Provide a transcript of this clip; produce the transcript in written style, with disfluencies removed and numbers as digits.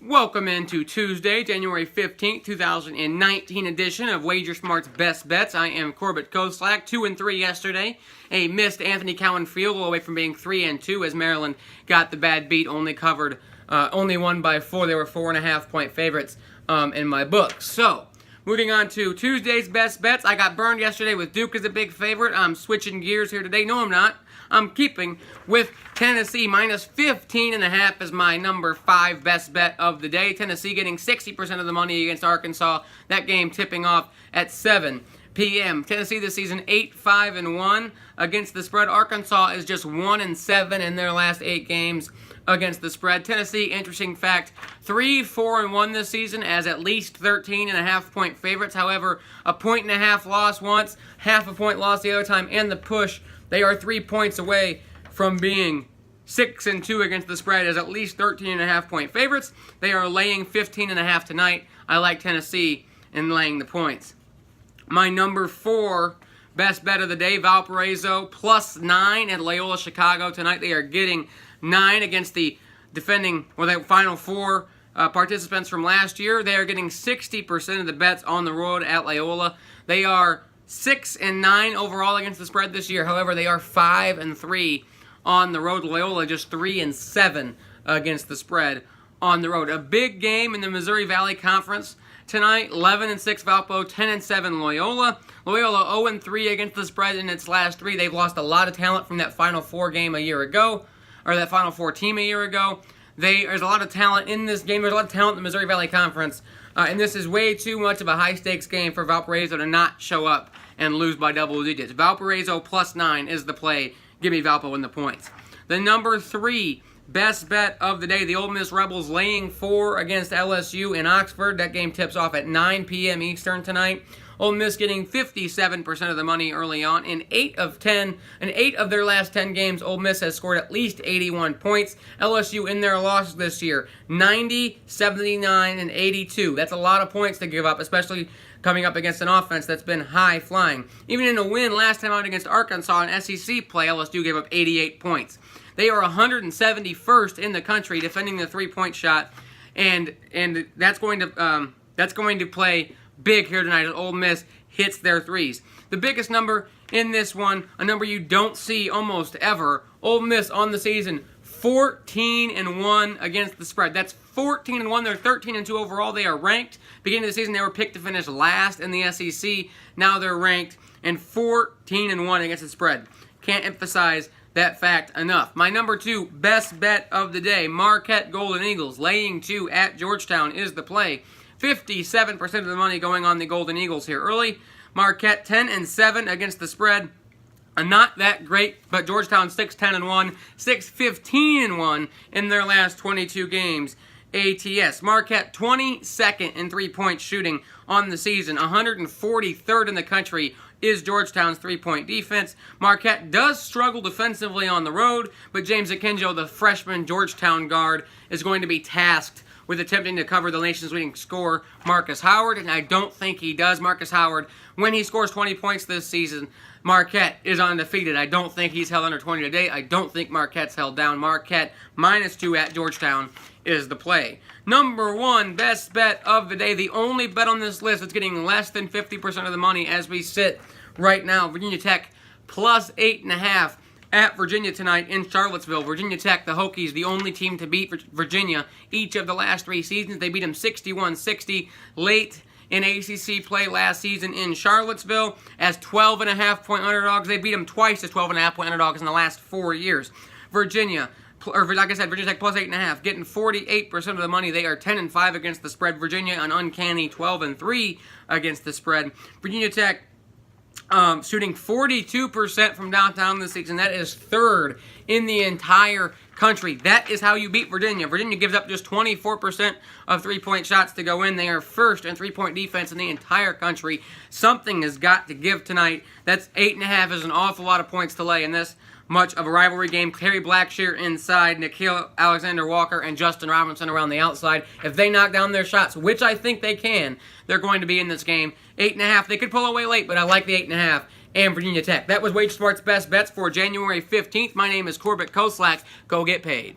Welcome into Tuesday, January 15th, 2019 edition of Wager Smart's Best Bets. I am Corbett Koslak, 2-3 yesterday. A missed Anthony Cowan field goal away from being 3-2 as Maryland got the bad beat, only won by 4. They were 4.5-point favorites in my book. So, moving on to Tuesday's Best Bets. I got burned yesterday with Duke as a big favorite. I'm switching gears here today. No, I'm not. I'm keeping with Tennessee minus 15.5 as my number 5 best bet of the day. Tennessee getting 60% of the money against Arkansas. That game tipping off at 7 p.m. Tennessee this season 8-5-1 against the spread. Arkansas is just 1-7 in their last 8 games against the spread. Tennessee, interesting fact, 3-4-1 this season as at least 13.5-point favorites. However, a 1.5 loss once, half a point loss the other time, and the push. They are 3 points away from being 6-2 against the spread as at least 13.5-point favorites. They are laying 15.5 tonight. I like Tennessee in laying the points. My number 4 best bet of the day, Valparaiso plus 9 at Loyola Chicago tonight. They are getting 9 against the defending, the Final Four participants from last year. They are getting 60% of the bets on the road at Loyola. They are 6-9 overall against the spread this year. However, they are 5-3 on the road. Loyola just 3-7 against the spread on the road. A big game in the Missouri Valley Conference tonight. 11-6 Valpo, 10-7 Loyola. Loyola 0-3 against the spread in its last 3. They've lost a lot of talent from that Final Four game a year ago, or that Final Four team a year ago. There's a lot of talent in this game. There's a lot of talent in the Missouri Valley Conference. And this is way too much of a high-stakes game for Valparaiso to not show up and lose by double digits. Valparaiso plus 9 is the play. Give me Valpo in the points. The number 3 best bet of the day, the Ole Miss Rebels laying 4 against LSU in Oxford. That game tips off at 9 p.m. Eastern tonight. Ole Miss getting 57% of the money early on. In 8 of their last 10 games, Ole Miss has scored at least 81 points. LSU in their losses this year, 90, 79, and 82. That's a lot of points to give up, especially coming up against an offense that's been high-flying. Even in a win last time out against Arkansas in SEC play, LSU gave up 88 points. They are 171st in the country defending the three-point shot, and that's going to play big here tonight as Ole Miss hits their threes. The biggest number in this one, a number you don't see almost ever, Ole Miss on the season, 14-1 against the spread. That's 14-1. They're 13-2 overall. They are ranked. Beginning of the season, they were picked to finish last in the SEC. Now they're ranked and 14-1 against the spread. Can't emphasize that fact enough. My number 2 best bet of the day, Marquette Golden Eagles laying 2 at Georgetown is the play. 57% of the money going on the Golden Eagles here early. Marquette 10-7 against the spread. Not that great, but Georgetown 6-10-1, 6-15-1 in their last 22 games. ATS. Marquette 22nd in three-point shooting on the season. 143rd in the country is Georgetown's three-point defense. Marquette does struggle defensively on the road, but James Akinjo, the freshman Georgetown guard, is going to be tasked with attempting to cover the nation's leading scorer, Marcus Howard, and I don't think he does. Marcus Howard, when he scores 20 points this season, Marquette is undefeated. I don't think he's held under 20 today. I don't think Marquette's held down. Marquette -2 at Georgetown is the play. Number 1 best bet of the day, the only bet on this list that's getting less than 50% of the money as we sit right now. Virginia Tech plus 8.5 at Virginia tonight in Charlottesville. Virginia Tech, the Hokies, the only team to beat Virginia each of the last 3 seasons. They beat them 61-60 late in ACC play last season in Charlottesville as 12.5-point underdogs. They beat them twice as 12.5-point underdogs in the last 4 years. Virginia, or like I said, Virginia Tech plus 8.5, getting 48% of the money. They are 10-5 against the spread. Virginia, an uncanny 12-3 against the spread. Virginia Tech shooting 42% from downtown this season. That is 3rd in the entire country. That is how you beat Virginia. Virginia gives up just 24% of three-point shots to go in. They are 1st in three-point defense in the entire country. Something has got to give tonight. That's 8.5 is an awful lot of points to lay in this much of a rivalry game. Terry Blackshear inside, Nickeil Alexander-Walker, and Justin Robinson around the outside. If they knock down their shots, which I think they can, they're going to be in this game. 8.5. They could pull away late, but I like the 8.5. And Virginia Tech. That was Wager Smart's Best Bets for January 15th. My name is Corbett Koslak. Go get paid.